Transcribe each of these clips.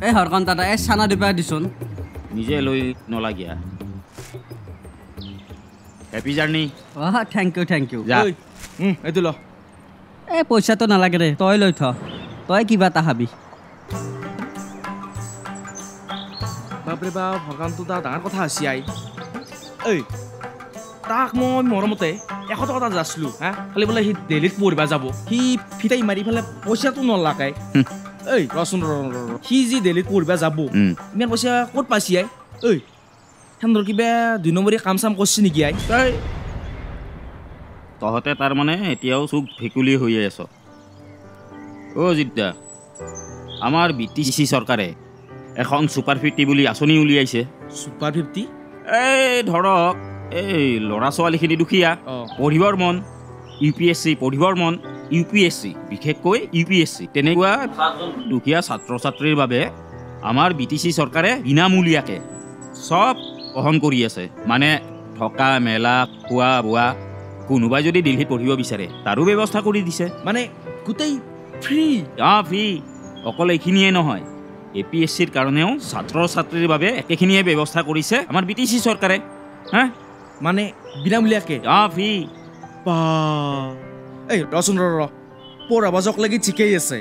এই হৰকান দাদা এই চানা দিবা দিছোন নিজে লৈ নলাগিয়া হ্যাপি জার্নি থ্যাংক ইউ যা এইটো ল এই পইচাটো নালাগে দে তই লৈ থ তই কিবা এটা হাবি বাপৰে বাপ হৰকানটো তাৰ ডাঙৰ কথা আছে আই ঐ তাক মই মৰমতে 100 টকা যাছিলোঁ হা খালি বোলে সি দিল্লীত পঢ়িব যাব সি ফিটাই মাৰি পেলাই পইচাটো নলাগাই ঐ ৰচোন সি যি দিল্লীত পঢ়িব যাব ইমান পইচা ক'ত পাইছি আই ঐ সেন্দৰ কিবা 2 নম্বৰী কাম চাম কৰিছে নেকি আই তহঁতে তাৰ মানে এতিয়াও চুক ভেকুলি হৈ আছ জিদ্দা আমাৰ BTC চৰকাৰে এখন সুপাৰ 50 বুলি আঁচনি উলিয়াইছে সুপাৰ 50 এই ধৰক এই ল'ৰা ছোৱালীখিনি দুখীয়া পঢ়িবৰ মন UPSC পঢ়িবৰ মন UPSC বিশেষকৈ UPSC তেনেকুৱা দুখীয়া ছাত্ৰ ছাত্ৰীৰ বাবে আমাৰ BTC চৰকাৰে বিনামূলীয়াকৈ সব বহন কৰি আছে মানে থকা মেলা খোৱা বোৱা কোনোবাই যদি দিল্লীত পঢ়িব বিচাৰে তাৰো ব্যৱস্থা কৰি দিছে মানে গোটেই ফ্ৰী ফ্ৰী অকল এইখিনিয়ে নহয় APSCৰ কাৰণেও ছাত্ৰ ছাত্ৰীৰ বাবে একেখিনিয়ে ব্যৱস্থা কৰিছে আমাৰ BTC চৰকাৰে হা মানে বিনামূলীয়াকৈ ফ্ৰী এই ৰচোন পঢ়াবাজক লাগি ঠিকেই আছে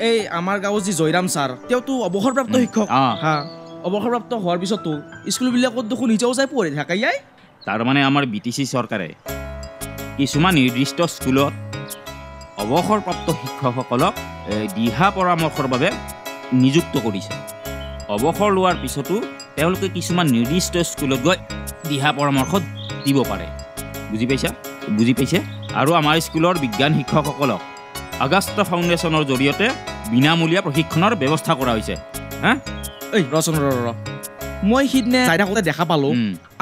এই আমাৰ গাঁৱৰ যি জয়ৰাম ছাৰ তেওঁতো অৱসৰপ্ৰাপ্ত শিক্ষক হা অৱসৰপ্ৰাপ্ত হোৱাৰ পিছতো স্কুলবিলাকত দেখোন নিজেও যাই পঢ়ি থাকে ইয়াই তাৰমানে আমাৰ BTC চৰকাৰে কিছুমান নিৰ্দিষ্ট স্কুলত অৱসৰপ্ৰাপ্ত শিক্ষকসকলক দিহা পৰামৰ্শৰ বাবে নিযুক্ত কৰিছে অৱসৰ লোৱাৰ পিছতো তেওঁলোকে কিছুমান নিৰ্দিষ্ট স্কুলত গৈ দিহা পৰামৰ্শ দিব পাৰে বুজি পাইছে আৰু আমাৰ স্কুলৰ বিজ্ঞান শিক্ষকসকলক আগস্তা ফাউণ্ডেশ্যনৰ জৰিয়তে বিনামূলীয়া প্ৰশিক্ষণৰ ব্যৱস্থা কৰা হৈছে হা এই ৰচন মই সিদিনা চাই থাকোঁতে দেখা পালোঁ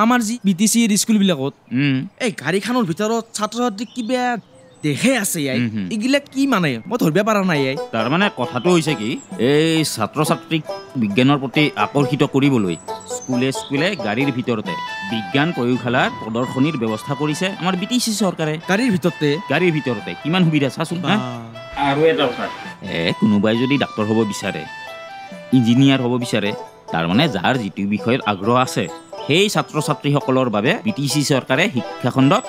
আমাৰ যি BTCৰ স্কুলবিলাকত এই গাড়ীখনৰ ভিতৰত ছাত্ৰ ছাত্ৰীক কিবা দেখে আছে এইগিলা কি মানে মই ধৰিব পৰা নাই তাৰমানে কথাটো হৈছে কি এই ছাত্ৰ ছাত্ৰীক বিজ্ঞানৰ প্ৰতি আকৰ্ষিত কৰিবলৈ স্কুলে গাড়ীৰ ভিতৰতে বিজ্ঞান প্ৰয়োগশালাৰ প্ৰদৰ্শনীৰ ব্যৱস্থা কৰিছে আমাৰ BTC চৰকাৰে গাড়ীৰ ভিতৰতে কিমান সুবিধা চাচোন আৰু এটা কথা কোনোবাই যদি ডাক্তৰ হ'ব বিচাৰে ইঞ্জিনিয়াৰ হ'ব বিচাৰে তাৰমানে যাৰ যিটো বিষয়ত আগ্ৰহ আছে সেই ছাত্ৰ ছাত্ৰীসকলৰ বাবে BTC চৰকাৰে শিক্ষা খণ্ডত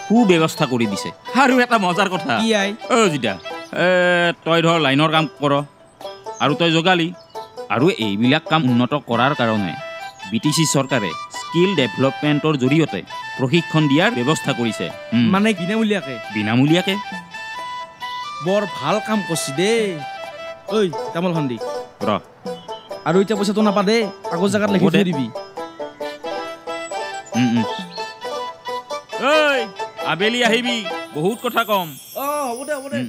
সুব্যৱস্থা কৰি দিছে আৰু এটা মজাৰ কথা জিতা তই ধৰ লাইনৰ কাম কৰ আৰু তই জগালি আৰু এইবিলাক কাম উন্নত কৰাৰ কাৰণে BTC চৰকাৰে স্কিল ডেভেলপমেণ্টৰ জৰিয়তে প্ৰশিক্ষণ দিয়াৰ ব্যৱস্থা কৰিছে মানে বিনামূলীয়াকৈ বৰ ভাল কাম কৰিছে দেই ঐ তামোল খন্দি আৰু এতিয়া পইচাটো নাপা দে আগৰ জেগাত লিখি থৈ দিবি আবেলি আহিবি বহুত কথা কম হ'ব দে